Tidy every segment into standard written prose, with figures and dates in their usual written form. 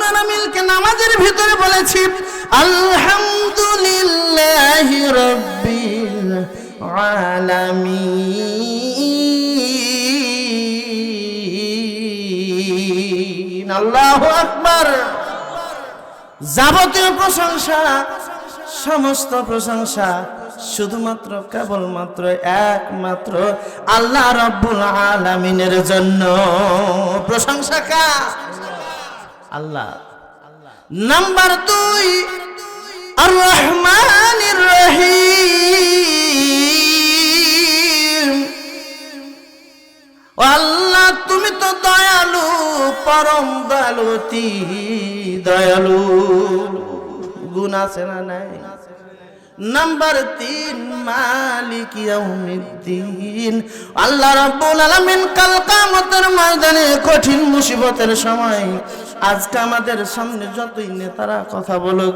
আলামিনকে নামাজের ভিতরে বলেছি আলহামদুলিল্লাহি রাব্বিল আলামিন। আল্লাহু আকবার। যাবতীয় প্রশংসা, সমস্ত প্রশংসা শুধুমাত্র কেবলমাত্র একমাত্র আল্লাহ রাব্বুল আলামিনের জন্য। প্রশংসা কার? আল্লাহ। নাম্বার 2, আর রহমানির রহিম। আল্লাহ তুমি তো দয়ালু, পরম দয়ালু, অতি দয়ালু। গুণ আছে না নাই? নাম্বার 3, মালিক ইয়াউমিদ্দিন। আল্লাহ রাব্বুল আলামিন কাল কিয়ামতের ময়দানে কঠিন মুসিবতের সময় আজকে আমাদের সামনে যতই নেতারা কথা বলুক,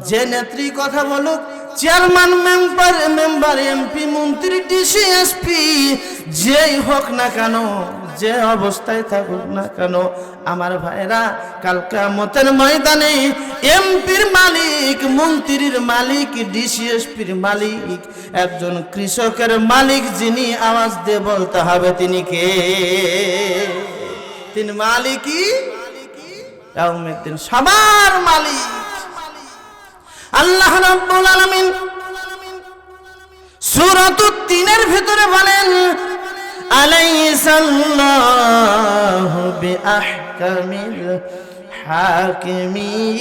যে নেত্রী কথা বলুক, চেয়ারম্যান, মেম্বার, এমপি, মন্ত্রী, ডিসি, এসপি, যেই হোক না কেন, যে অবস্থায় থাকুক না কেন, আমার ভাইরা কাল কিয়ামতের ময়দানে এমপির মালিক, মন্ত্রীর মালিক, ডিসি, এসপির মালিক, একজন কৃষকের মালিক যিনি আওয়াজ দিয়ে বলতে হবে তিনি কে? তিনি মালিকই ইয়াউমিদ্দিন, সবার মালিক আল্লাহ রাব্বুল আলামিন। সূরাতুত তিনের ভিতরে বলেন আলাইসাল্লাহু বিআহকামিল হাকিমিন।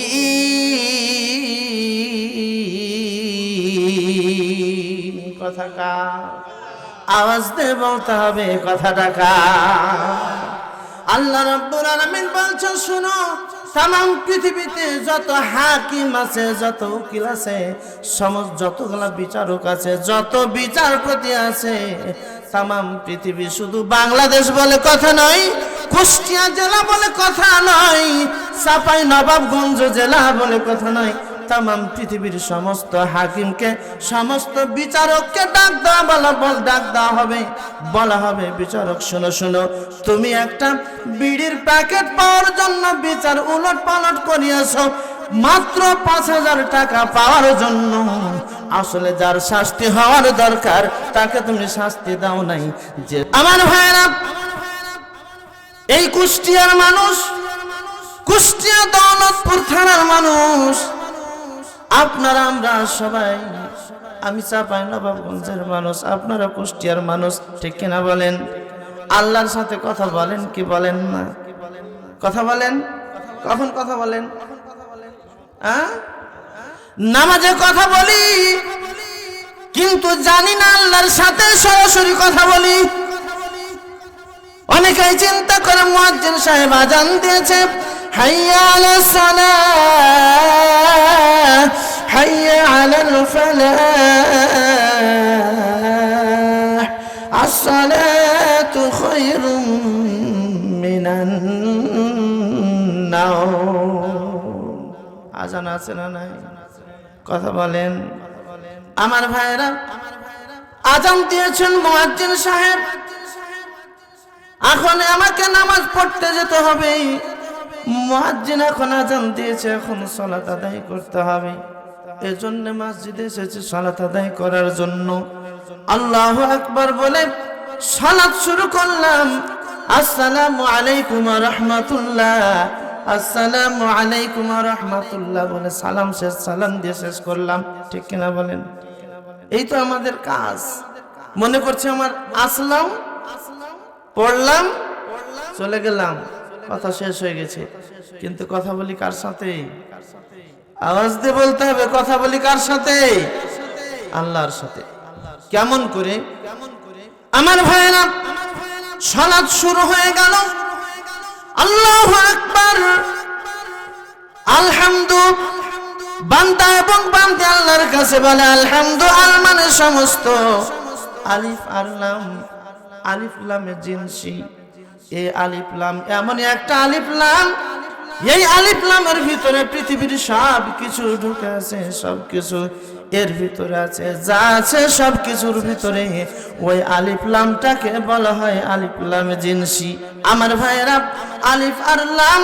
কথা কার? আওয়াজ দিয়ে বলতে হবে কথাটা কার? আল্লাহ রাব্বুল আলামিন বলছেন শুনো, তামাম পৃথিবীতে যত হাকিম আছে, যত উকিল আছে, সমস্ত যতগুলা বিচারক আছে, যত বিচারপতি আছে, তামাম পৃথিবী, শুধু বাংলাদেশ বলে কথা নয়, কুষ্টিয়া জেলা বলে কথা নয়, চাঁপাই নবাবগঞ্জ জেলা বলে কথা নয়, তামাম পৃথিবীর সমস্ত হাকিমকে, সমস্ত বিচারককে ডাক দেওয়া হবে, বলা হবে বিচারক শোনো শোনো, তুমি একটা বিড়ির প্যাকেট পাওয়ার জন্য বিচার উলট পালট করিয়েছো, মাত্র 5,000 টাকা পাওয়ার জন্য। আসলে যার শাস্তি হওয়ার দরকার তাকে তুমি শাস্তি দাও নাই। যে আমার ভাইরা, এই কুষ্টিয়ার মানুষ, কুষ্টিয়া দৌলতপুর থানার মানুষ, আপনারা আমরা সবাই, আমি চাঁপাই নবাবগঞ্জের মানুষ, আপনারা কুষ্টিয়ার মানুষ, ঠিক কিনা বলেন? আল্লাহর সাথে কথা বলেন কি বলেন না? কথা বলেন? কখন কথা বলেন? নামাজে কথা বলি, কিন্তু জানি না আল্লাহর সাথে সরাসরি কথা বলি। অনেকেই চিন্তা করে মুয়াজ্জিন সাহেব আজান দিয়েছে, হাইয়া আলাস সালাহ, হাইয়া আলাল ফালাহ, আস-সালাতু খায়রুম মিনান নাওম। আজান আছে না নাই? কথা বলেন। আমার ভাইরা, আজান দিয়েছেন মুয়াজ্জিন সাহেব, এখন আমাকে নামাজ পড়তে যেতে হবে। মুয়াজ্জিন এখন আজান দিয়েছে, এখন সালাত আদায় করতে হবে। এজন্য মসজিদে এসেছি সালাত আদায় করার জন্য। আল্লাহু আকবার বলে সালাত শুরু করলাম। আসসালামু আলাইকুম ওয়া রাহমাতুল্লাহ, আসসালামু আলাইকুম ওয়া রাহমাতুল্লাহ বলে সালাম শেষ, সালাম দিয়ে শেষ করলাম, ঠিক কিনা বলেন? এই তো আমাদের কাজ। মনে করছে আমার আসলাম, পড়লাম, চলে গেলাম, কথা শেষ হয়ে গেছে। কিন্তু কথা বলি কার সাথে? আওয়াজ দিয়ে বলতে হবে, কথা বলি কার সাথে? আল্লাহর সাথে। কেমন করে? আমার ভাইরা, সালাত শুরু হয়ে গেল। আল্লাহু আকবার, আলহামদু, বান্দা এবং বান্দী আল্লাহর কাছে বলে আলহামদু। আল মানে সমস্ত, আলিফ আর লাম, আলিফ লামে জিনসি। এই আলিফ লাম এমন একটা আলিফ লাম, এই আলিফ লামের ভিতরে পৃথিবীর সব কিছু ঢুকে আছে, সব কিছু এর ভিতরে আছে, যা আছে সব কিছুর ভিতরে ওই আলিফ লামটাকে বলা হয় আলিফ লামে জিনসি। আমার ভাইয়েরা, আলিফ আর লাম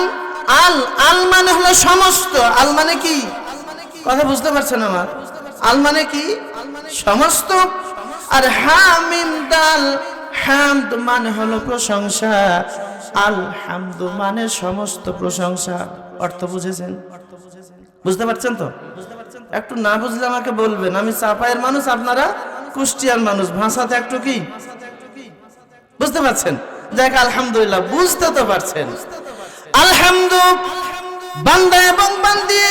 আল আল মানে হলো সমস্ত। আল মানে কি, কথা বুঝতে পারছেন আমার? আল মানে কি, সমস্ত। আর হামিম দাল, হামদ মানে হলো প্রশংসা, আলহামদু মানে সমস্ত প্রশংসা। অর্থ বুঝেছেন? বুঝতে পারছেন তো? একটু না বুঝলে আমাকে বলবেন। আমি চাপাইয়ের মানুষ, আপনারা কুষ্টিয়ার মানুষ, ভাষাতে একটু কি বুঝতে পারছেন? দেখ আলহামদুলিল্লাহ, বুঝতে তো পারছেন। আলহামদু, বান্দা এবং বান্দি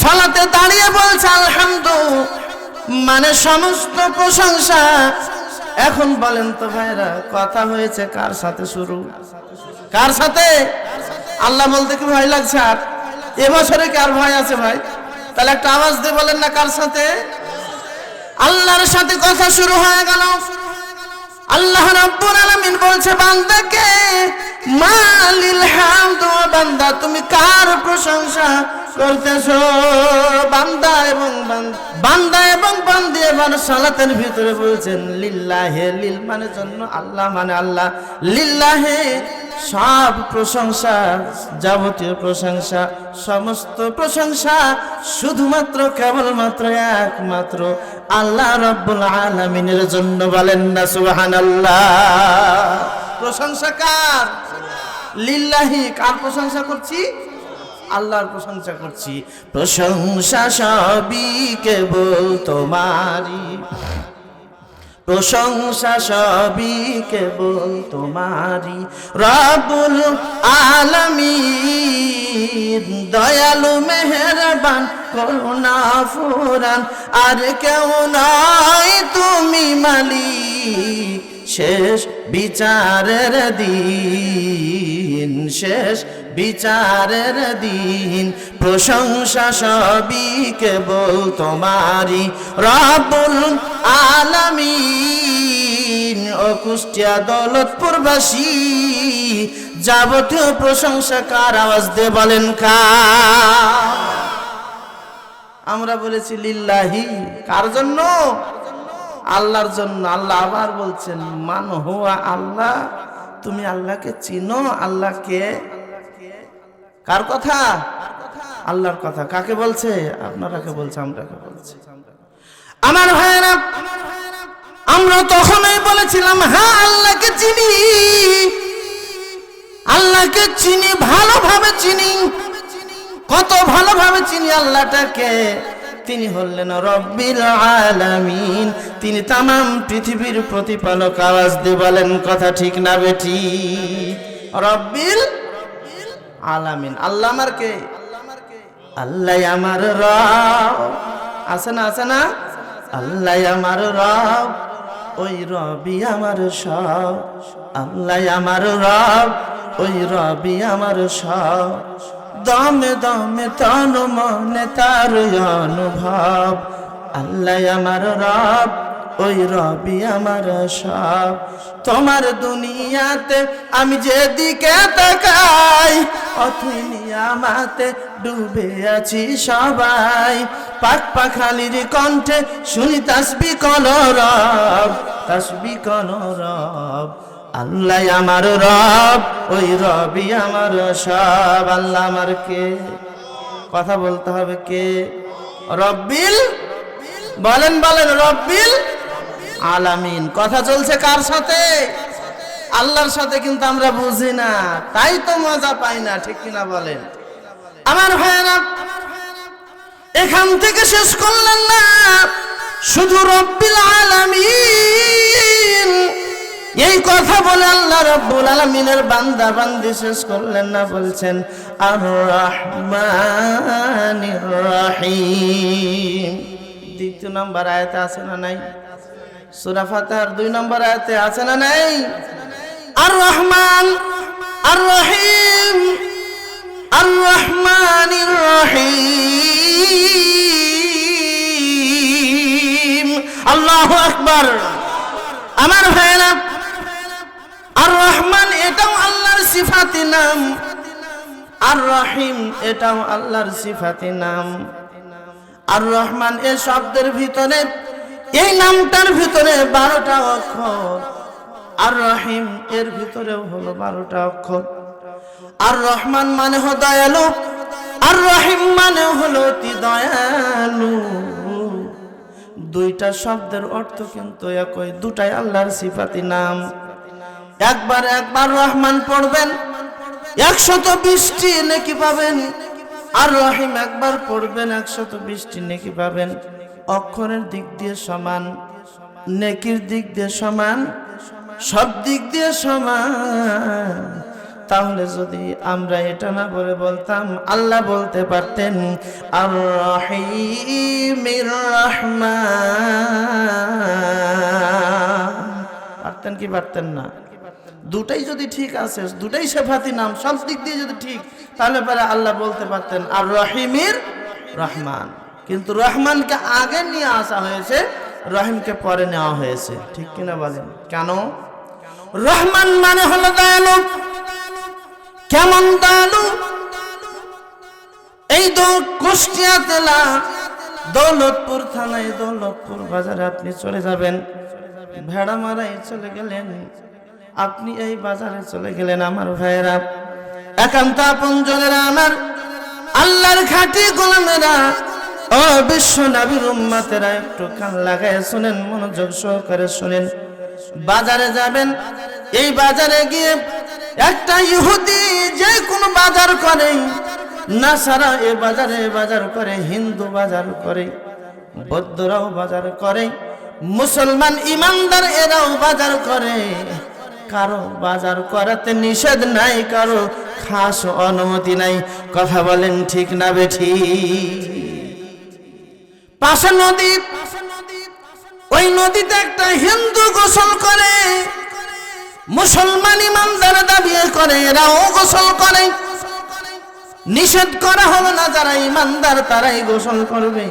সালাতে দাঁড়িয়ে বলছে আলহামদু মানে সমস্ত প্রশংসা। এখন বলেন তো ভাইরা, কথা হয়েছে কার সাথে শুরু? কার সাথে? আল্লাহ বলতে কি ভয় লাগছে? আর এবছরে কি আর ভয় আছে ভাই? তাহলে একটা আওয়াজ দিয়ে বলেন না, কার সাথে? আল্লাহর সাথে কথা শুরু হয়ে গেল। আল্লাহ রাব্বুল আলামিন বলছে বান্দাকে, মালিল হামদ, বান্দা তুমি কার প্রশংসা করতেছো? বান্দা এবং বান্দি এবার সালাতের ভিতরে বলছেন লিল্লাহে, লিল মানে জন্য, আল্লাহ মানে আল্লাহ, লিল্লাহে সব প্রশংসা, যাবতীয় প্রশংসা, সমস্ত প্রশংসা শুধুমাত্র কেবলমাত্র একমাত্র আল্লাহ রাব্বুল আলামিনের জন্য। বলেন না সুবহানাল্লাহ। প্রশংসা কার? লিল্লাহি। কার প্রশংসা করছি? আল্লাহর প্রশংসা করছি। প্রশংসা সবই কেবল তোমারই, প্রশংসা সবই কেবল তোমারই, রব্বুল আলামিন দয়ালু মেহেরবান করুণা ফুরান, আর কেউ নয় তুমি মালিক শেষ বিচারের দিন, শেষ বিচারের দিন। প্রশংসা সবই কেবল তোমারই, রব্বুল আলামিন। ও কুষ্টিয়া দৌলতপুরবাসী, যাবতীয় প্রশংসা কার? আওয়াজ দিয়ে বলেন কার? আমরা বলেছি লিল্লাহি। কার জন্য? আল্লাহর জন্য। আল্লাহ আবার বলছেন মান হুয়া, আল্লাহ তুমি আল্লাহকে চিনো? আল্লাহকে, কার কথা? আল্লাহর কথা। কাকে বলছে? আপনারাকে বলছে, আমরাকে বলছে। আমার ভাইরা, আমরা তখনই বলেছিলাম হ্যাঁ আল্লাহকে চিনি, আল্লাহকে চিনি, ভালোভাবে চিনি। কত ভালোভাবে চিনি আল্লাহটাকে। তিনি হলেন রব্বিল আলামিন, তিনি তামাম পৃথিবীর প্রতিপালক। আওয়াজ দিয়ে বলেন কথা ঠিক না বেটি? রব্বিল আলামিন। আল্লাহ আমার কে? আল্লাহ আমার রব। আছে না? আছে না? আল্লাহ আমার রব, ওই রবি আমার সব। আল্লাহ আমার রব, ওই রবি আমার সব। দমে দমে তন মনে তার অনুভব। আল্লাহ আমার রব, ওই রবি আমার সব। তোমার দুনিয়াতে আমি যেদিকে তাকাই, অথই নিয়ামতে ডুবে আছি সবাই। পাক পাখালির কণ্ঠে শুনি তাসবিহ কলরব, তাসবিহ কলরব। আল্লাহ আমার রব, ওই রবি আমার সব। আল্লাহ আমার কে? কথা বলতে হবে কে? রব্বিল, বলেন বলেন, রব্বিল আলামিন। কথা চলছে কার সাথে? আল্লাহর সাথে। কিন্তু আমরা বুঝি না, তাই তো মজা পাই না, ঠিক কিনা বলেন? আমার ভাইয়েরা, এখান থেকে শেষ করলেন না শুধু রব্বিল আলামিন এই কথা বলে আল্লাহ রাব্বুল আলামিনের বান্দা বান্দি শেষ করলেন না, বলছেন আর রহমানির রহিম। 2 নম্বর আয়াতে আছে না নাই? সূরা ফাতিহার 2 নম্বর আয়াতে আছে না নাই? আর রহমান আর রহিম, আর রহমানির রহিম। আল্লাহু আকবার। আমার ভাইরা, আর রহমান এটাও আল্লাহর সিফাতি নাম, আর রহিম এটাও আল্লাহর সিফাতি নাম। আর রহমান এই শব্দের ভিতরে, এই নামটার ভিতরে 12টা অক্ষর। আর রহিম এর ভিতরেও হলো 12টা অক্ষর। আর রহমান মানে হলো দয়ালু, আর রহিম মানে হলো অতি দয়ালু। দুইটা শব্দের অর্থ কিন্তু একই, দুটাই আল্লাহর সিফাতি নাম। একবার রহমান পড়বেন 120টি নেকি পাবেন, আর রহিম একবার পড়বেন 120টি নেকি পাবেন। অক্ষরের দিক দিয়ে সমান, নেকির দিক দিয়ে সমান, সব দিক দিয়ে সমান। তাহলে যদি আমরা এটা না বলে বলতাম, আল্লাহ বলতে পারতেন আর রহিমির রহমান, পারতেন কি পারতেন না? দুটাই যদি ঠিক আছে, দুটাই সিফাতি নাম, সব দিক দিয়ে যদি ঠিক, তাহলে পরে আল্লাহ বলতে পারতেন আর রহিমির রহমান। কিন্তু রহমানকে আগে নিয়ে আসা হয়েছে, রহিমকে পরে নেওয়া হয়েছে। ঠিক কিনা বলেন? কেন? রহমান মানে হলো দয়ালু। কেমন দয়ালু? এই কুষ্টিয়া জেলা দৌলতপুর থানায় দৌলতপুর বাজারে আপনি চলে যাবেন, ভেড়ামারায় চলে গেলেন, আপনি এই বাজারে চলে গেলেন আমার ভাইয়েরা, একান্ত আপনজনেরা, আমার আল্লাহর খাঁটি গোলামেরা, ও বিশ্ব নবীর উম্মতেরা, একটু কান লাগায় শুনেন, মনোযোগ সহকারে শুনেন। বাজারে যাবেন, এই বাজারে গিয়ে একটা ইহুদি যে কোনো বাজার করে, নাসারা এ বাজারে বাজার করে, হিন্দু বাজার করে, বৌদ্ধরাও বাজার করে, মুসলমান ইমানদার এরাও বাজার করে। কারো বাজার করাতে নিষেধ নাই, কারো খাস অনুমতি নাই। কথা বলেন ঠিক না বেঠি? পাশে নদী, ওই নদীতে একটা হিন্দু গোসল করে, মুসলমান ইমানদার দাবি করে, এরাও গোসল করে। নিষেধ করা হলো না, যারা ইমানদার তারাই গোসল করবে,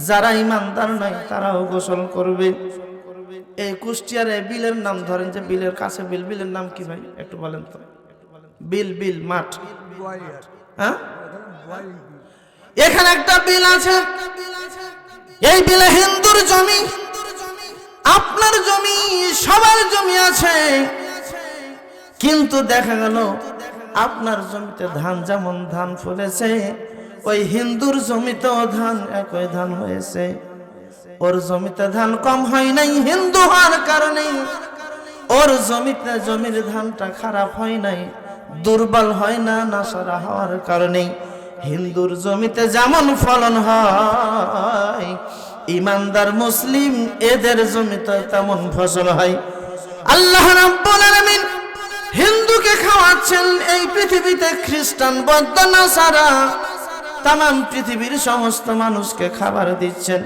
যারা ইমানদার নয় তারাও গোসল করবে। এই কুষ্টিয়ার বিলের নাম ধরেন, যে বিলের কাছে বিল, বিলের নাম কি ভাই একটু বলেন তো? বিল, বিল মাঠ, হ্যাঁ? এখানে একটা বিল আছে, এই বিলে হিন্দুর জমি, আপনার জমি, সবার জমি আছে। কিন্তু দেখা গেল আপনার জমিতে ধান যেমন ধান ফলেছে, ওই হিন্দুর জমিতেও ধান একই ধান হয়েছে। ওর জমিতে ধান কম হয় নাই হিন্দু হওয়ার কারণে, ওর জমিতে জমির ধানটা খারাপ হয় নাই, দুর্বল হয় না নাসারা হওয়ার কারণে। হিন্দুর জমিতে যেমন ফলন হয়, ইমানদার মুসলিম এদের জমিতে তেমন ফসল হয়। আল্লাহ রাব্বুল আলামিন হিন্দুকে খাওয়াচ্ছেন, এই পৃথিবীতে খ্রিস্টান, বৌদ্ধ, নাসারা, তামাম পৃথিবীর সমস্ত মানুষকে খাবার দিচ্ছেন।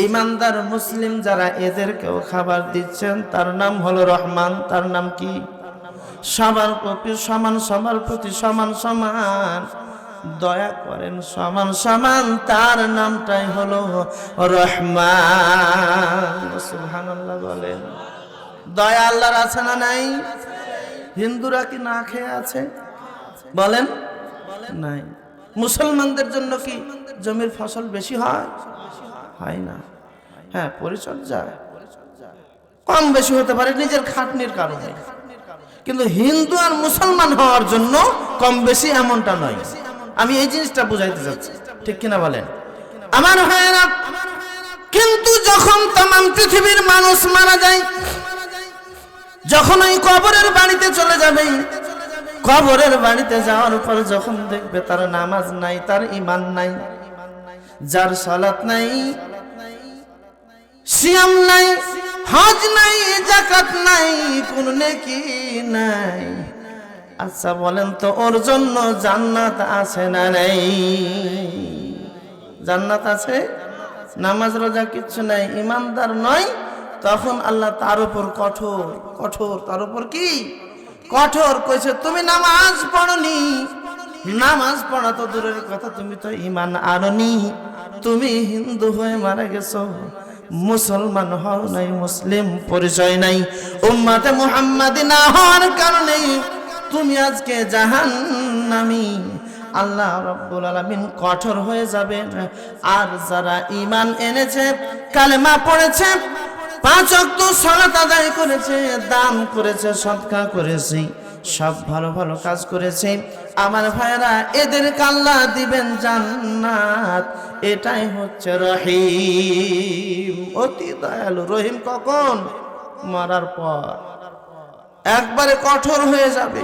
ইমানদার মুসলিম যারা, এদেরকেও খাবার দিচ্ছেন। তার নাম হলো রহমান। তার নাম কি? সবার প্রতি সমান, সবার প্রতি সমান সমান দয়া করেন, সমান সমান, তার নামটাই হলো রহমান। সুবহানাল্লাহ বলেন। দয়া আল্লাহর আছে না নাই? হিন্দুরা কি না খেয়ে আছে বলেন? নাই। মুসলমানদের জন্য কি জমির ফসল বেশি হয়? হয় না। হ্যাঁ, পরিচর্যা কম বেশি হতে পারে নিজের খাটনির কারণে, কিন্তু হিন্দু আর মুসলমান হওয়ার জন্য কম বেশি এমনটা নয়। আমি এই জিনিসটা বুঝাইতে যাচ্ছি, ঠিক কিনা বলেন আমার ভাইয়েরা? কিন্তু যখন তামাম পৃথিবীর মানুষ মারা যায়, যখন ওই কবরের বাড়িতে চলে যাবে, কবরের বাড়িতে যাওয়ার পর যখন দেখবে তার নামাজ নাই, তার ঈমান নাই, যার সালাত নাই, সিয়াম নাই, হজ নাই, যাকাত নাই, কোন নেকি নাই, আচ্ছা বলেন তো ওর জন্য জান্নাত আছে না নাই? জান্নাত আছে? নামাজ রোজা কিচ্ছু নাই, ইমানদার নয়, তখন আল্লাহ তার উপর কঠোর, কঠোর, তার উপর কি কঠোর কইছে, তুমি নামাজ পড়নি, নামাজ পড়া তো দূরের কথা, তুমি তো ঈমান আননি, তুমি হিন্দু হয়ে মারা গেছো, মুসলমান হও নাই, মুসলিম পরিচয় নাই, উম্মতে মুহাম্মাদি না হওয়ার কারণে তুমি আজকে জাহান্নামী। আল্লাহ রাব্বুল আলামিন কঠোর হয়ে যাবেন। আর যারা ঈমান এনেছে, কালেমা পড়েছে, 5 ওয়াক্ত সালাত আদায় করেছে, দান করেছে, সদকা করেছে, সব ভালো ভালো কাজ করেছে। আমার ভাইরা এদেরকে আল্লাহ দিবেন জান্নাত। এটাই হচ্ছে রহিম, অতি দয়ালু। রহিম কখন? মরার পর একবারে কঠোর হয়ে যাবে।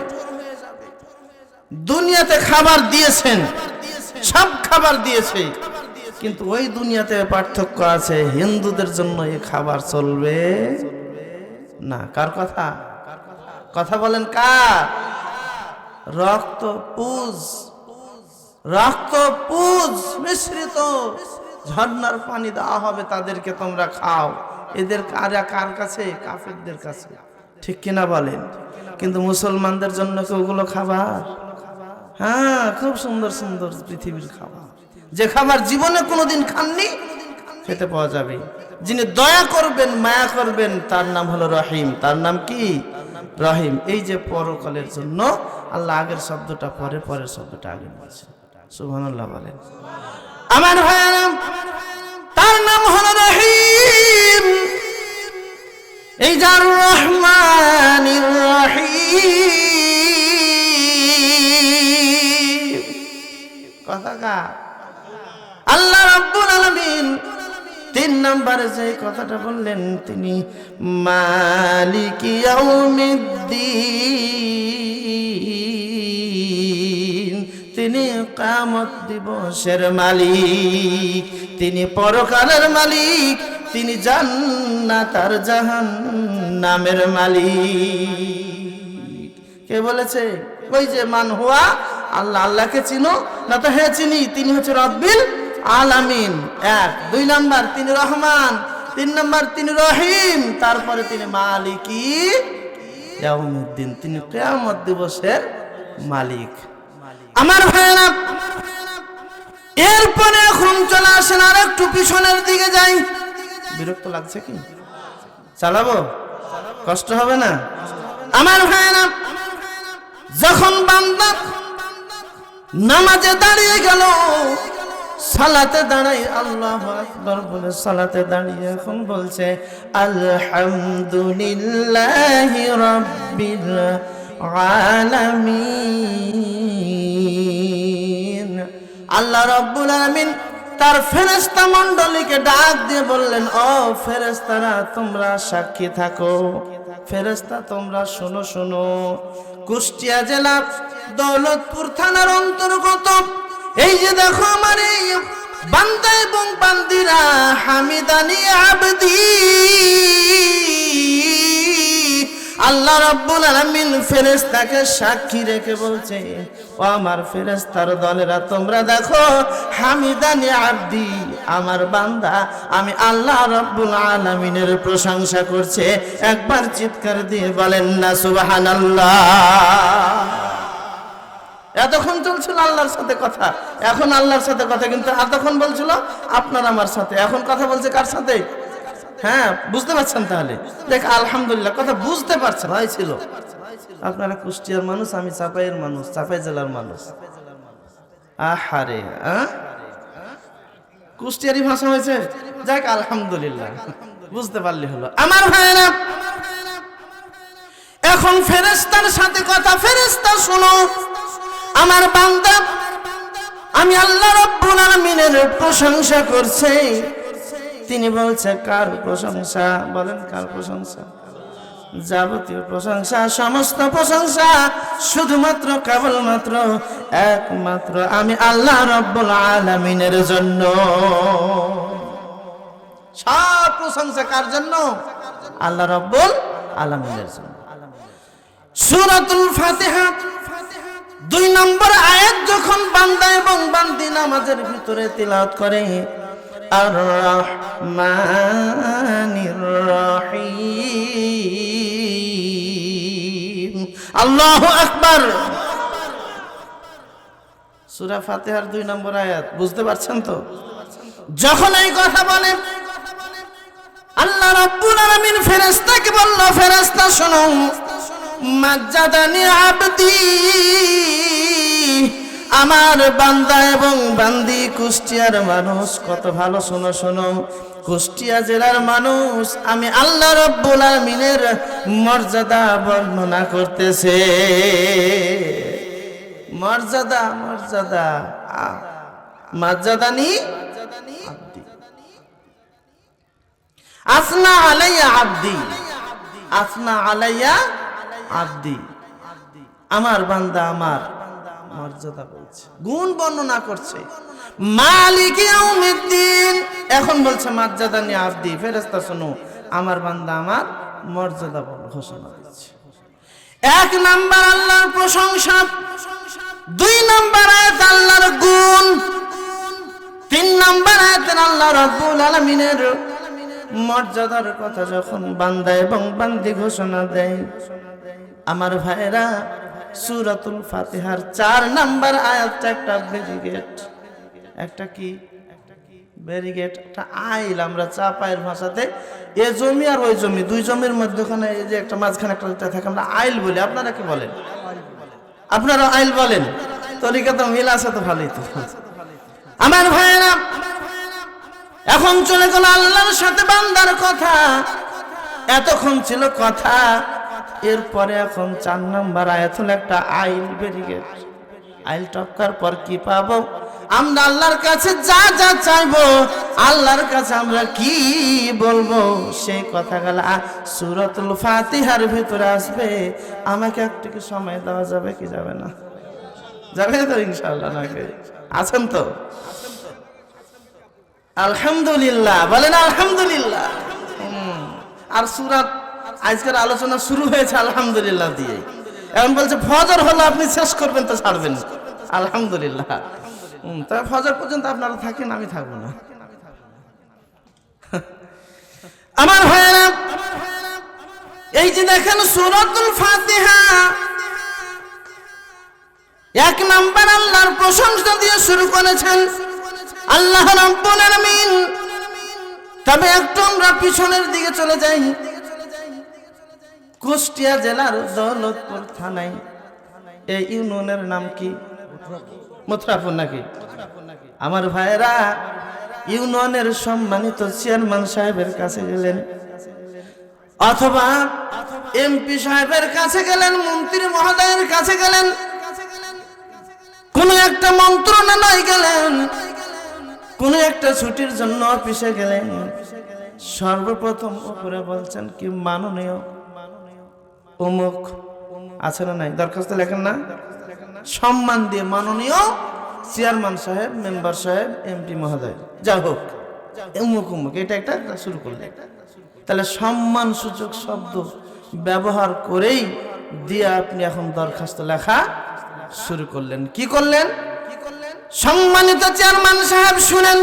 দুনিয়াতে খাবার দিয়েছেন, সব খাবার দিয়েছে, কিন্তু ওই দুনিয়াতে পার্থক্য আছে। হিন্দুদের জন্য এই খাবার চলবে না। কার কথা? কথা বলেন কার? রক্ত পুজ, রক্ত পুজ মিশ্রিত ঝর্ণার পানি দেওয়া হবে তাদেরকে, তোমরা খাও। এদের কার কাছে? কাফেরদের কাছে, ঠিক কিনা বলেন? কিন্তু মুসলমানদের জন্য কি ওগুলো খাবার? হ্যাঁ, খুব সুন্দর সুন্দর পৃথিবীর খাবার, যে খাবার জীবনে কোনোদিন খাননি, খেতে পাওয়া যাবে। যিনি দয়া করবেন, মায়া করবেন, তার নাম হলো রহিম। তার নাম কি? রহিম। এই যে পরকালের জন্য আল্লাহ আগের শব্দটা পরে, পরের শব্দটা আগে বলছে। সুবহানাল্লাহ বলেন। আমার ভাইরা, তার নাম হলো রহিম। এই যার রহমানির রহিম, কথা কা আল্লাহ রাব্বুল আলামিন 3 নম্বরে যে কথাটা বললেন, তিনি মালিকি ইয়াউমিদ্দিন, তিনি কিয়ামত দিবসের মালিক, তিনি পরকালের মালিক, তিনি জান্নাত আর জাহান্নামের মালিক। কে বলেছে? ওই যে মান হুয়া, আল্লাহ। আল্লাহকে চিনো না? তো হ্যাঁ চিনি। তিনি হচ্ছে রব্বিল আলামিন। 1 2 নাম্বার তিনি রহমান, 3 নাম্বার তিনি রহিম, তারপরে তিনি মালিকি ইয়াউমিদ্দিন, তিনি কিয়ামত দিবসের মালিক। আমার ভাইরা, এরপরে এখন চলে আসেন আর একটু পিছনের দিকে যাই। বিরক্ত লাগছে কি? চালাবো? কষ্ট হবে না? আমার ভাইরা, যখন বান্দা নামাজে দাঁড়িয়ে গেল, সালাতে দাঁড়াই আল্লাহু আকবার বলে সালাতে দাঁড়িয়ে এখন বলছে আলহামদুলিল্লাহি রাব্বিল আলামিন। আল্লাহ রাব্বুল আলামিন তার ফেরেশতা মণ্ডলীকে ডাক দিয়ে বললেন, ও ফেরেশতারা, তোমরা সাক্ষী থাকো। ফেরেশতা তোমরা শোনো শোনো। কুষ্টিয়া জেলা দৌলতপুর থানার অন্তর্গত এই যে দেখো আমার এই বান্দা এবং বান্দিরা, হামিদানি আবদি, আল্লাহ রাব্বুল আলামিন ফেরেশতাকে সাক্ষী রেখে বলছে, ও আমার ফেরেশতার দলেরা, তোমরা দেখো হামিদানি আবদি, আমার বান্দা আমি আল্লাহ রাব্বুল আলামিনের প্রশংসা করছে। একবার চিৎকার দিয়ে বলেন না সুবহানাল্লাহ। এতক্ষণ চলছিল আল্লাহর সাথে কথা, এখন আল্লাহর সাথে কথা, কিন্তু এতক্ষণ বলছিল আপনার আমার সাথে, এখন কথা বলছে কার সাথে? হ্যাঁ, বুঝতে পারছেন? তাহলে দেখ, আলহামদুলিল্লাহ, কথা বুঝতে পারছেন। হয়েছিল, আপনারা কুষ্টিয়ার মানুষ, আমি চাপাইয়ের মানুষ, চাপাই জেলার মানুষ। আহারে, কুষ্টিয়ারি ভাষা হয়েছে, যাক আলহামদুলিল্লাহ, বুঝতে পারলে হলো। আমার ভাইরা, এখন ফেরেশতার সাথে কথা। ফেরেশতা শোনো, আমার বান্দা আমি আল্লাহ রাব্বুল আলামিনের প্রশংসা করছে। তিনি বলছে, কার প্রশংসা? বলেন কার প্রশংসা? যাবতীয় প্রশংসা, সমস্ত প্রশংসা শুধুমাত্র, কেবলমাত্র, একমাত্র আমি আল্লাহ রাব্বুল আলামিনের জন্য। সব প্রশংসা কার জন্য? আল্লাহ রাব্বুল আলামিনের জন্য। সূরাতুল ফাতিহা 2 নম্বর আয়াত যখন বান্দা এবং বান্দি নামাজের ভিতরে তিলাওয়াত করে, আর রহমানির রহিম, আল্লাহু আকবার। সূরা ফাতিহার 2 নম্বর আয়াত, বুঝতে পারছেন তো? যখন এই কথা বলে আল্লাহ রাব্বুল আলামিন ফেরেশতাকে বলল, ফেরেশতা শোনো, মাজ্জাদানি আবদি, আমার বান্দা এবং বান্দি কুষ্টিয়ার মানুষ কত ভালো, শোনো শোনো, কুষ্টিয়া জেলার মানুষ, আমি আল্লাহ রাব্বুল আলামিনের মর্যাদা বর্ণনা করতেছে। মর্যাদা মর্যাদা মর্যাদানি আব্দি, আসনা আলাইয়া আব্দি, আসনা আলাইয়া আব্দি, আমার বান্দা আমার মর্যাদা বলছে, গুণ বর্ণনা করছে। মালিক ইয়াউমিদ্দিন, এখন বলছে মর্যাদানি আব্দি। ফেরেশতা শোনো, আমার বান্দা আমার মর্যাদা ঘোষণা দিচ্ছে। এক নাম্বার আল্লাহর প্রশংসা, দুই নাম্বার আয়াত আল্লাহর গুণ, তিন নাম্বার আয়াতে আল্লাহ রাব্বুল আলামিনের মর্যাদার কথা যখন বান্দা এবং বান্দি ঘোষণা দেয়, আমার ভাইরা সূরাতুল ফাতিহার 4 নাম্বার আয়াতটা একটা ব্যারিগেট, একটা কি ব্যারিগেট, একটা আইল। আমরা চাপায়ের ভাষাতে এ জমি আর ওই জমি, দুই জমির মধ্যখানে এই যে একটা মাঝখানে একটা থাকে, আমরা আইল বলি। আপনারা কি বলেন? আপনারা আইল বলেন? তরিকা তো মিল আছে, তো ভালোই তো। আমার ভাইরা এখন চলে গেল আল্লাহর সাথে বান্দার কথা, এতক্ষণ ছিল কথা। এরপরে এখন 4 নাম্বার আয়াত হলো একটা আইল, ব্যারিগেট। আইল টপকার পর কি পাবো? আমরা আল্লাহর কাছে যা যা চাইবো, আল্লাহর কাছে আমরা কি বলবো, সেই কথাগুলো সূরাতুল ফাতিহার ভিতরে আসবে। আমাকে একটু কি সময় দেওয়া যাবে কি যাবে না? যাবে তো ইনশাআল্লাহ। নাকি আছেন তো? আলহামদুলিল্লাহ বলেন, আলহামদুলিল্লাহ। আর সূরাত আজকের আলোচনা শুরু হয়েছে আলহামদুলিল্লাহ দিয়ে। এখন বলছে ফজর হলো, আপনি শেষ করবেন তো ছাড়বেন। আলহামদুলিল্লাহ। তবে ফজর পর্যন্ত আপনারা থাকেন, আমি থাকবো না। আমার ভাইয়েরা, এই যে দেখেন সূরাতুল ফাতিহা, 1 নাম্বার আল্লাহর প্রশংসা দিয়ে শুরু করেছেন আল্লাহ রাব্বুল আলামিন। তবে একটু আমরা পিছনের দিকে চলে যাই। কুষ্টিয়া জেলার দৌলতপুর থানায় এই ইউনিয়নের নাম কি? মথুরাপুর নাকি? আমার ভাইরা ইউনিয়নের সম্মানিত চেয়ারম্যান সাহেবের কাছে গেলেন, অথবা এমপি সাহেবের কাছে গেলেন, মন্ত্রী মহোদয়ের কাছে গেলেন, কোন একটা মন্ত্রণালয় গেলেন, কোন একটা ছুটির জন্য অফিসে গেলেন, সর্বপ্রথম উপরে বলছেন কি, মাননীয় অমুক আছে না নাই, দরখাস্ত লেখেন না, সম্মান দিয়ে মাননীয় চেয়ারম্যান সাহেব, মেম্বার সাহেব, এমপি মহোদয়, যা হোক অমুক অমুক, এটা একটা শুরু করলেন। তাহলে সম্মান সূচক শব্দ ব্যবহার করেই দিয়ে আপনি এখন দরখাস্ত লেখা শুরু করলেন। কি করলেন? সম্মানিত চেয়ারম্যান সাহেব শুনেন,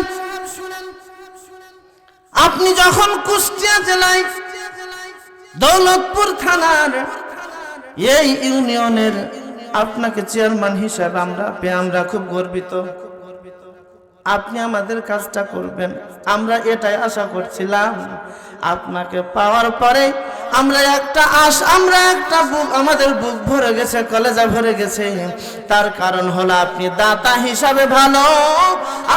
আপনি যখন কুষ্টিয়া জেলায় দৌলতপুর থানার এই ইউনিয়নের আপনাকে চেয়ারম্যান হিসাবে আমরা খুব গর্বিত। আপনি আমাদের কাজটা করবেন, আমরা এটাই আশা করছিলাম। আপনাকে পাওয়ার পরে আমরা একটা বুক, আমাদের বুক ভরে গেছে, কলেজা ভরে গেছে। তার কারণ হলো আপনি দাতা হিসাবে ভালো,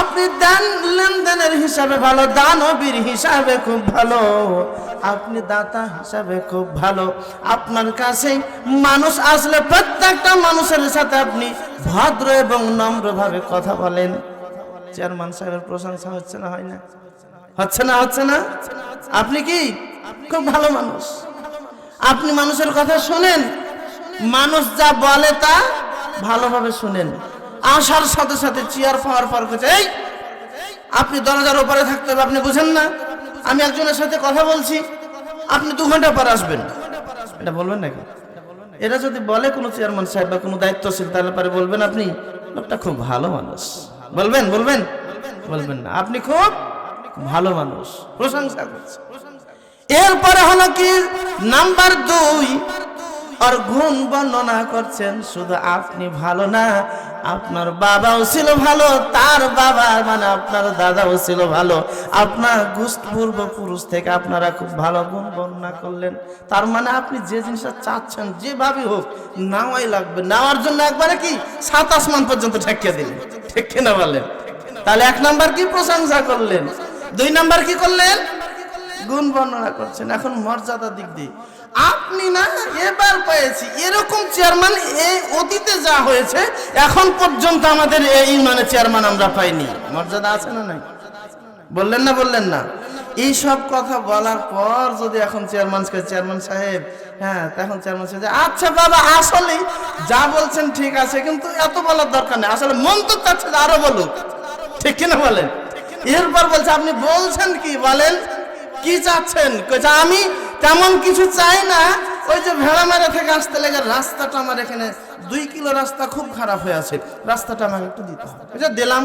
আপনি দান লেনদেনের হিসাবে ভালো, দানবীর হিসাবে খুব ভালো, আপনি দাতা হিসাবে খুব ভালো। আপনার কাছে মানুষ আসলে প্রত্যেকটা মানুষের সাথে আপনি ভদ্র এবং নম্রভাবে কথা বলেন। চেয়ারম্যান সাহেবের প্রশংসা হচ্ছে না? হয় না? হচ্ছে না? হচ্ছে না? আপনি কি খুব ভালো মানুষ, আপনি মানুষের কথা শুনেন, মানুষ যা বলে তা ভালোভাবে শুনেন। আসার সাথে সাথে চেয়ার পাওয়ার পর করছে, এই আপনি দরজার উপরে থাকতে হবে, আপনি বুঝেন না? আমি একজনের সাথে কথা বলছি, আপনি 2 ঘন্টা পর আসবেন, এটা বলবেন নাকি? এটা যদি বলে কোনো চেয়ারম্যান সাহেব বা কোনো দায়িত্বশীল, তাহলে পরে বলবেন আপনি লোকটা খুব ভালো মানুষ, বলবেন? বলবেন? বলবেন না, আপনি খুব ভালো মানুষ, প্রশংসা করছে। এরপরে হলো কি, নাম্বার 2, আর গুণ বর্ণনা করছেন। শুধু আপনি ভালো না, আপনার বাবাও ছিল ভালো, তার বাবা মানে আপনার দাদাও ছিল ভালো, আপনার পূর্বপুরুষ থেকে আপনারা খুব ভালো গুণ বর্ণনা করলেন। তার মানে আপনি যে জিনিসটা চাচ্ছেন যেভাবে হোক নেওয়াই লাগবে, নেওয়ার জন্য একবারে কি 7 আসমান পর্যন্ত ঠেকিয়ে দিলেন, ঠিক কিনা বলেন? তাহলে 1 নাম্বার কি প্রশংসা করলেন। 2 নাম্বার কি করলেন? গুণ বর্ণনা করছেন। এখন মর্যাদার দিক দিয়ে আপনি না এবার পেয়েছি এরকম চেয়ারম্যান এই অতীতে যা হয়েছে এখন পর্যন্ত আমাদের এই মানে চেয়ারম্যান আমরা পাইনি। মর্যাদা আছে না নাই? বললেন না বললেন না? এই সব কথা বলার পর যদি এখন চেয়ারম্যান সাহেব, হ্যাঁ তখন চেয়ারম্যান সাহেব আচ্ছা বাবা আসলে যা বলছেন ঠিক আছে, কিন্তু এত বলার দরকার নেই, আসলে মন তো চাচ্ছে আরো বলুক, ঠিক কিনা বলেন? এরপর বলছে আপনি বলছেন কি, বলেন কি চাচ্ছেন? আমি তেমন কিছু চাই না, ওই যে ভেড়ামারা থেকে আসতে লেগে রাস্তাটা আমার এখানে 2 কিলো রাস্তা খুব খারাপ হয়ে আছে, রাস্তাটা আমাকে একটু দিতে হবে। এটা দিলাম।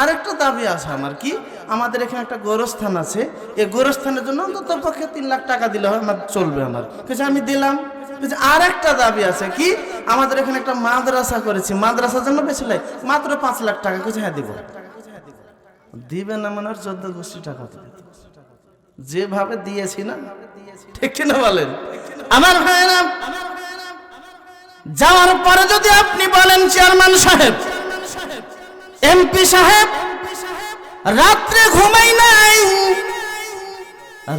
আরেকটা দাবি আছে আমার, কি আমাদের এখানে একটা গোরস্থান আছে, এই গোরস্থানের জন্য অন্তত পক্ষে 3 লাখ টাকা দিলে হয়, আমার চলবে, আমার কিছু আমি দিলাম। আর একটা দাবি আছে, কি আমাদের এখানে একটা মাদ্রাসা করেছি, মাদ্রাসার জন্য বেশি লাই মাত্র 5 লাখ টাকা, কিছু হ্যাঁ দিব। দিবে না মানে 14 গোষ্ঠী টাকা যেভাবে দিয়েছি না, ঠিক কিনা বলেন? আমার ভাইয়েরা, যাওয়ার পরে যদি আপনি বলেন চেয়ারম্যান সাহেব, এমপি সাহেব রাত্রে ঘুমাই নাই,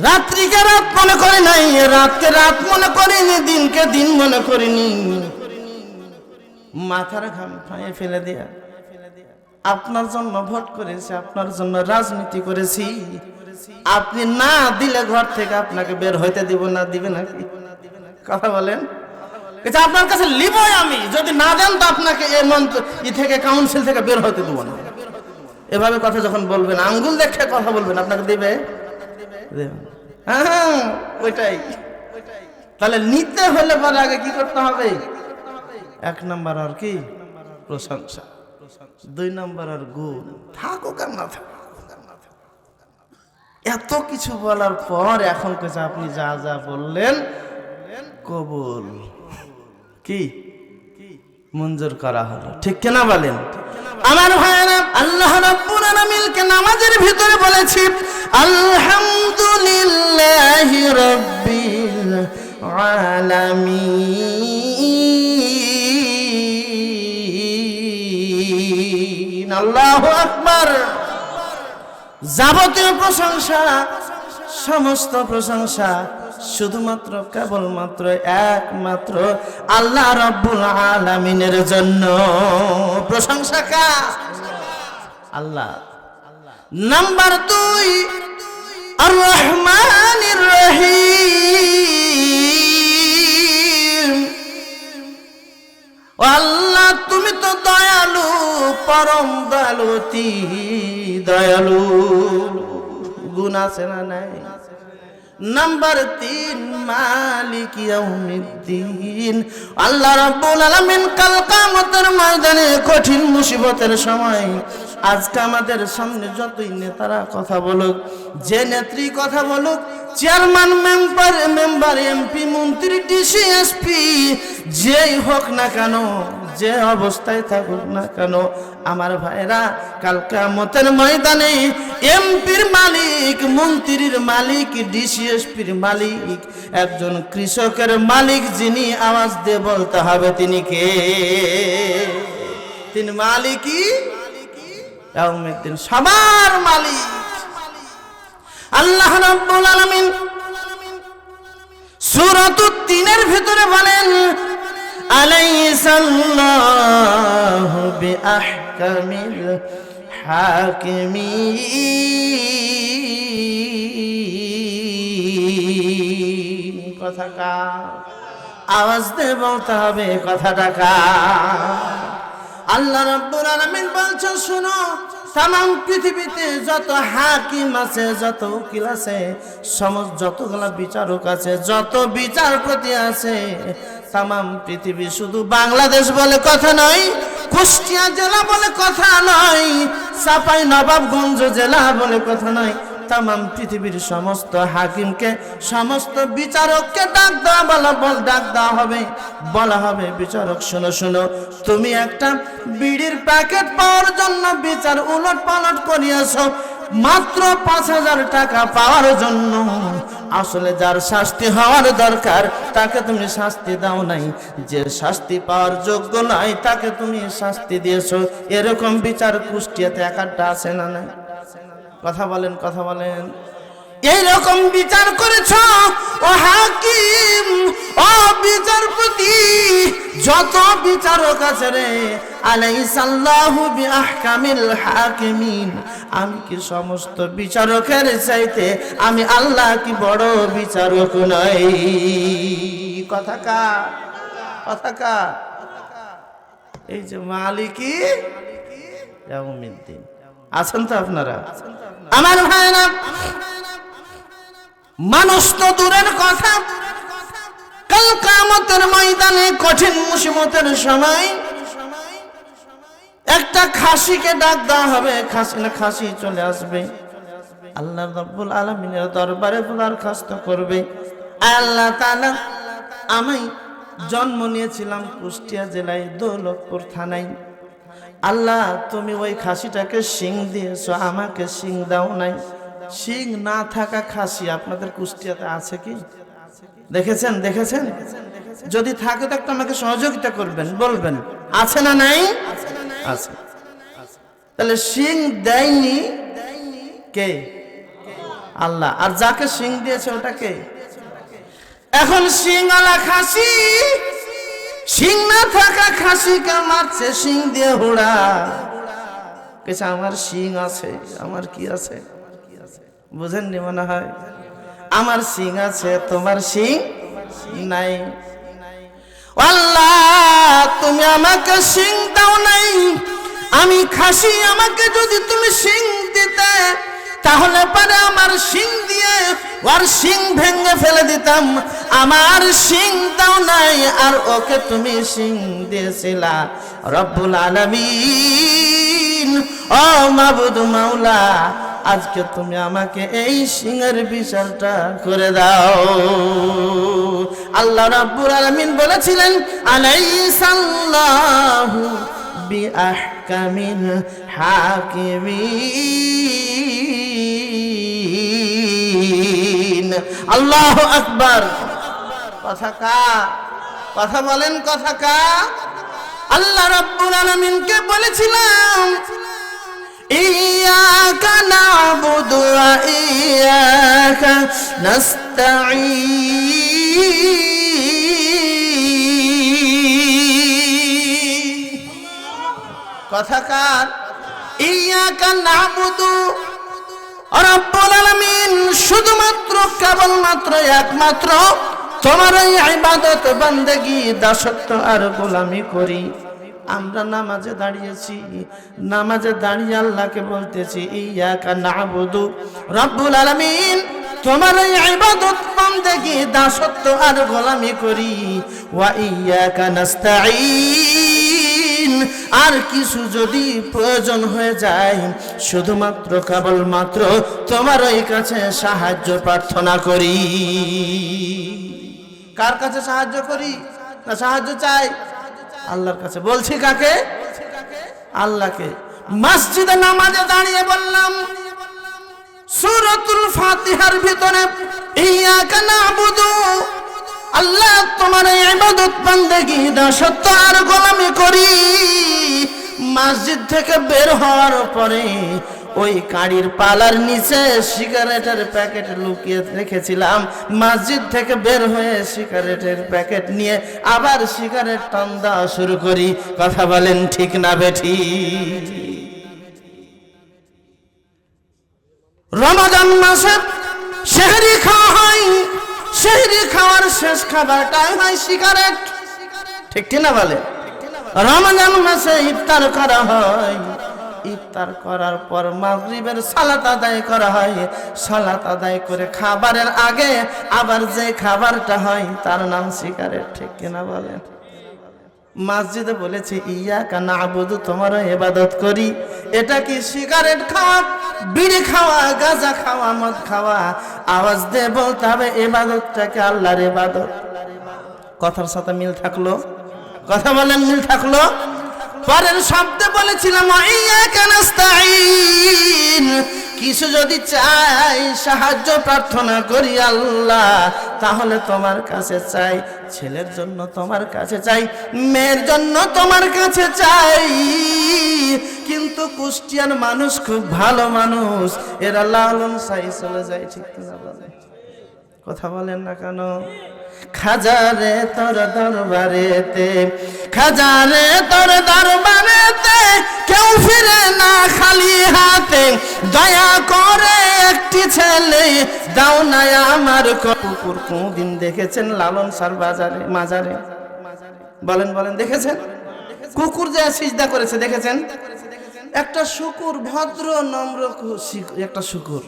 রাত্রিকে রাত মনে করি নাই, রাতকে রাত মনে করিনি, দিনকে দিন মনে করিনি, মাথার ঘাম পায়ে ফেলে দিয়া আপনার জন্য ভোট করেছি, আপনার জন্য রাজনীতি করেছি, আপনি না দিলে ঘর থেকে আপনাকে বের হইতে দিব না, দিবে নাকি? কথা বলেন। আপনার কাছে লিবই আমি, যদি না দেন তো আপনাকে এই মন্ত্র থেকে কাউন্সিল থেকে বের হতে দেব না। এভাবে কথা যখন বলবেন, আঙ্গুল দেখে কথা বলবেন, আপনাকে দিবে? হ্যাঁ ওইটাই। তাহলে নিতে হলে পরে আগে কি করতে হবে? 1 নাম্বার আর কি প্রশংসা, 2 নাম্বার আর গুণ, থাকুক আর না থাকুক। এত কিছু বলার পর এখন কেছে আপনি যা যা বললেন কবুল, কি মঞ্জুর করা হলো, ঠিক কিনা বলেন? আমার ভাইয়েরা, আল্লাহ রাব্বুল আলামিনকে নামাজের ভিতরে বলেছি আলহামদুলিল্লাহি রাব্বিল আলামিন। আল্লাহু আকবার। যাবতীয় প্রশংসা, সমস্ত প্রশংসা শুধুমাত্র কেবলমাত্র একমাত্র আল্লাহ রাব্বুল আলামিনের জন্য। প্রশংসা কার? আল্লাহ। নাম্বার 2 আর রহমানির রহিম। আল্লাহ তুমি তো দয়ালু, পরম দয়ালুতি দয়ালু, গুণ আছে না নাই? নাম্বার 3 মালিক ইয়াউমিদ্দিন। আল্লাহ রাব্বুল আলামিন কাল কিয়ামতের ময়দানে কঠিন মুসিবতের সময় আজকে আমাদের সামনে যতই নেতারা কথা বলুক, যে নেত্রী কথা বলুক, চেয়ারম্যান, মেম্বার, এমপি, মন্ত্রী, ডিসি, এসপি, যেই হোক না কেন, যে অবস্থায় থাকুক না কেন, আমার ভাইরা কাল কিয়ামতের ময়দানে এমপির মালিক, মন্ত্রীর মালিক, ডিসি, এসপির মালিক, একজন কৃষকের মালিক, যিনি আওয়াজ দিয়ে বলতে হবে তিনি কে? তিনি মালিকই ইয়াউমিদ্দিন, সবার মালিক আল্লাহ রাব্বুল আলামিন। সূরাতুত তিনের ভিতরে বলেন আলাইসাল্লাহু বিআহকামিল হাকিমিন। কথা কার? আওয়াজ দিয়ে বলতে হবে কথাটা কার? আল্লাহ রাব্বুল আলামিন বলছেন শুনো, তাম পৃথিবীতে যত হাকিম আছে, যত উকিল আছে, সমস্ত যতগুলা বিচারক আছে, যত বিচারপতি আছে, তাম পৃথিবী, শুধু বাংলাদেশ বলে কথা নয়, কুষ্টিয়া জেলা বলে কথা নয়, চাঁপাই নবাবগঞ্জ জেলা বলে কথা নয়, তাম পৃথিবীর সমস্ত হাকিমকে, সমস্ত বিচারককে ডাক দেওয়া হবে, বলা হবে বিচারক শোনো শোনো, তুমি একটা বিড়ির প্যাকেট পাওয়ার জন্য বিচার উলট পালট করিয়াছ, মাত্র 5,000 টাকা পাওয়ার জন্য। আসলে যার শাস্তি হওয়ার দরকার তাকে তুমি শাস্তি দাও নাই, যে শাস্তি পাওয়ার যোগ্য নয় তাকে তুমি শাস্তি দিয়েছো। এরকম বিচার কুষ্টিয়াতে 1-8টা আছে না নাই? কথা বলেন, কথা বলেন। এইরকম বিচার করেছ ও হাকিম, ও বিচারপতি, যত বিচারক আছে রে, আলাইসাল্লাহু বিআহকামিল হাকিমিন, আমি কি সমস্ত বিচারকের চাইতে আমি আল্লাহ কি বড় বিচারক নই? কথা কার? কথা কার? এই যে মালিকি ইয়াউমিদ্দিন আছেন তো আপনারা? আমার ভাইরা, মানুষ তো দূরের কথা, কাল কিয়ামতের ময়দানে কঠিন মুসিবতের সময় একটা খাসিকে ডাক দেওয়া হবে, খাসি চলে আসবে, আল্লাহ রাব্বুল আলামিনের দরবারে দরখাস্ত করবে, আল্লাহ তাআলা, আমি জন্ম নিয়েছিলাম কুষ্টিয়া জেলায় দৌলতপুর থানায়, আল্লাহ তুমি ওই খাসিটাকে শিং দিয়েছো, আমাকে শিং দাও নাই। শিং না থাকা খাসি আপনাদের কুষ্টিয়াতে আছে কি? দেখেছেন? দেখেছেন? যদি থাকে তো একটা আমাকে সহযোগিতা করবেন, বলবেন আছে না নাই? আছে। তাহলে শিং দেয়নি কে? আল্লাহ। আর যাকে শিং দিয়েছে ওটা কে? এখন শিংওয়ালা খাসি শিং না থাকা খাসিকে মারছে শিং দিয়ে হুড়া, কেছে আমার শিং আছে, আমার কি আছে? বুঝেননি মনে হয়? আমার শিং আছে, তোমার শিং নাই। আল্লাহ তুমি আমাকে শিং দাও নাই, আমি খাসি, আমাকে যদি তুমি শিং দিতে তাহলে পরে আমার শিং দিয়ে ওর শিং ভেঙে ফেলে দিতাম, আমার শিং দাও নাই, আর ওকে তুমি শিং দিয়েছিলা। রব্বুল আলামিন, ও মাবুদ মাওলা, আজকে তুমি আমাকে এই শিংয়ের বিচারটা করে দাও। আল্লাহ রাব্বুল আলামিন বলেছিলেন, আলাইসাল্লাহু বিআহকামিল হাকিমিন। আল্লাহু আকবার। কথা কার? কথা বলেন, কথা কার? আল্লাহ রাব্বুল আলামিনকে বলেছিলাম, ইয়্যাকা না'বুদু ওয়া ইয়্যাকা নাস্তাঈন। কথা কার? ইয়্যাকা না'বুদু, রব্বুল আলামিন শুধুমাত্র কেবলমাত্র একমাত্র তোমারই ইবাদত বান্দেগি দাসত্ব আর গোলামি করি। আমরা নামাজে দাঁড়িয়েছি, নামাজে দাঁড়িয়ে আল্লাহকে বলতেছি, ইয়্যাকা না'বুদু, রব্বুল আলামিন তোমারই ইবাদত বান্দেগি দাসত্ব আর গোলামি করি, ওয়া ইয়্যাকা নাস্তাঈন, আর কিছু যদি প্রয়োজন হয়ে যায় শুধুমাত্র কেবলমাত্র তোমারই কাছে সাহায্য প্রার্থনা করি। কার কাছে সাহায্য করি না সাহায্য চাই? আল্লাহর কাছে। বলছি কাকে? আল্লাহকে। মসজিদে নামাজে দাঁড়িয়ে বললাম, সূরাতুল ফাতিহার ভিতরে ইয়্যাকা না'বুদু, আল্লাহ তোমার ইবাদত বান্দেগি দাসত্ব আর গোলামি করি। মসজিদ থেকে বের হওয়ার পরে ওই কাঁড়ির পালার নিচে সিগারেটের প্যাকেট লুকিয়ে রেখেছিলাম, মসজিদ থেকে বের হয়ে সিগারেটের প্যাকেট নিয়ে আবার সিগারেট টান দেওয়া শুরু করি। কথা বলেন ঠিক না বেঠি? রমজান মাসে সেহরি খাওয়া হয়, সেহরি খাওয়ার শেষ খাবারটাই হয় সিগারেট, ঠিক না বলে? রমজান মাসে ইফতার করা হয়, ইফতার করার পর মাগরিবের সালাত আদায় করা হয়, সালাত আদায় করে খাবারের আগে আবার যে খাবারটা হয় তার নাম সিগারেট, ঠিক কিনা বলেন? মসজিদে বলেছি ইয়্যাকা না'বুদু, তোমার ইবাদত করি, এটা কি সিগারেট খাওয়া, বিড়ি খাওয়া, গাঁজা খাওয়া, মদ খাওয়া? আওয়াজ দিয়ে বলতে হবে ইবাদতটাকে আল্লাহর ইবাদত। কথার সাথে মিল থাকলো? কথা বলেন, মিল থাকলো? পরের শব্দে বলেছিলাম ইয়্যাকা নাস্তাঈন, কিছু যদি চাই সাহায্য প্রার্থনা করি আল্লাহ, তাহলে তোমার কাছে চাই, ছেলের জন্য তোমার কাছে চাই, মেয়ের জন্য তোমার কাছে চাই, কিন্তু কিন্তু কুষ্টিয়ার মানুষ খুব ভালো মানুষ, এরা লালন সাই চলে যায়, ঠিক না বলে? কথা বলেন না কেন? খাজারে তোর দরবারেতে, খাজারে তোর দরবারেতে কেউ ফিরে না খালি হাতে, দয়া করে একটি ছেলে দাও না আমার। কুকুর কোনদিন দেখেছেন লালন সার বাজারে মাজারে? বলেন বলেন, দেখেছেন? কুকুর যে সিজদা করেছে দেখেছেন? একটা শুকুর, ভদ্র নম্র একটা শুকুর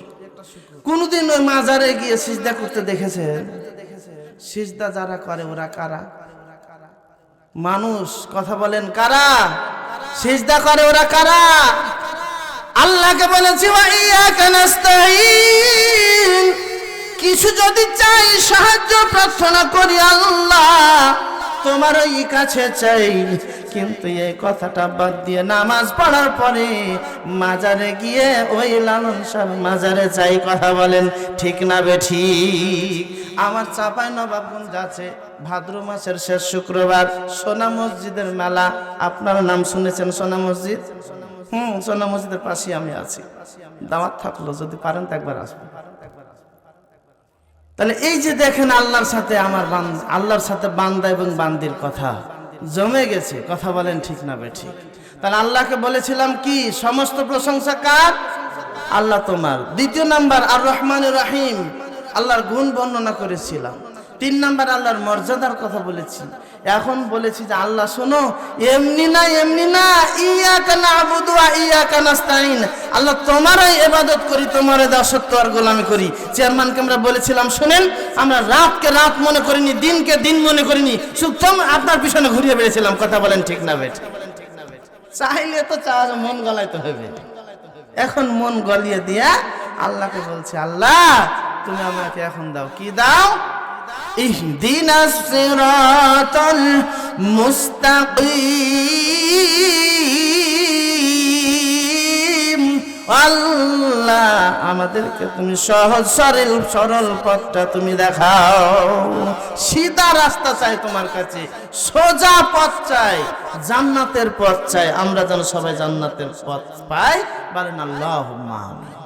কোনদিন ওই মাজারে গিয়ে সিজদা করতে দেখেছেন? সিজদা যারা করে ওরা কারা? মানুষ। কথা বলেন, কারা সিজদা করে? ওরা কারা? আল্লাহকে বলেছি ওয়া ইয়াকা নাস্তাঈন, কিছু যদি চাই সাহায্য প্রার্থনা করি আল্লাহ তোমার ওই কাছে চাই। কিন্তু এই কথাটা বাদ দিয়ে নামাজ পড়ার পরে মাজারে গিয়ে ওই লালন সাহেব মাজারে চাই। কথা বলেন ঠিক না বেঠিক? আমার চাপাই নবাবগঞ্জ আছে, ভাদ্র মাসের শেষ শুক্রবার সোনা মসজিদের মেলা। আপনার নাম শুনেছেন সোনা মসজিদ? সোনা মসজিদের পাশে আমি আছি। দাওয়াত থাকলো, যদি পারেন তো একবার আসবেন। তাহলে এই যে দেখেন আল্লাহর সাথে আমার আল্লাহর সাথে বান্দা এবং বান্দির কথা জমে গেছে। কথা বলেন ঠিক না বেঠিক? তাহলে আল্লাহকে বলেছিলাম কি সমস্ত প্রশংসা কার? আল্লাহ তোমার। দ্বিতীয় নাম্বার আর রহমানুর রহিম, আল্লাহর গুণ বর্ণনা করেছিলাম। 3 নাম্বার আল্লাহর মর্যাদার কথা বলেছি। এখন বলেছি যে আল্লাহ শোনো, এমনি না ইয়াকা না'বুদু ওয়া ইয়াকা নাস্তাঈন, আল্লাহ তোমারই ইবাদত করি, তোমারই দাসত্ব আর গোলামি করি। চেয়ারম্যানকে আমরা বলেছিলাম শুনেন, আমরা রাতকে রাত মনে করিনি, দিনকে দিন মনে করিনি, সুতরাং আপনার পিছনে ঘুরিয়ে বেড়েছিলাম। কথা বলেন ঠিক না বেঠ? চাইলে তো চাওয়া মন গলাইতে হবে। এখন মন গলিয়ে দিয়া আল্লাহকে বলছে আল্লাহ তুমি আমাকে এখন দাও। কি দাও? ইহদিনাস সিরাতাল মুস্তাকিম, আল্লাহ আমাদেরকে তুমি সহজ সরল পথটা তুমি দেখাও। সিধা রাস্তা চাই তোমার কাছে, সোজা পথ চাই, জান্নাতের পথ চাই। আমরা যেন সবাই জান্নাতের পথ পাই। বলেন আল্লাহুম্মা আমিন।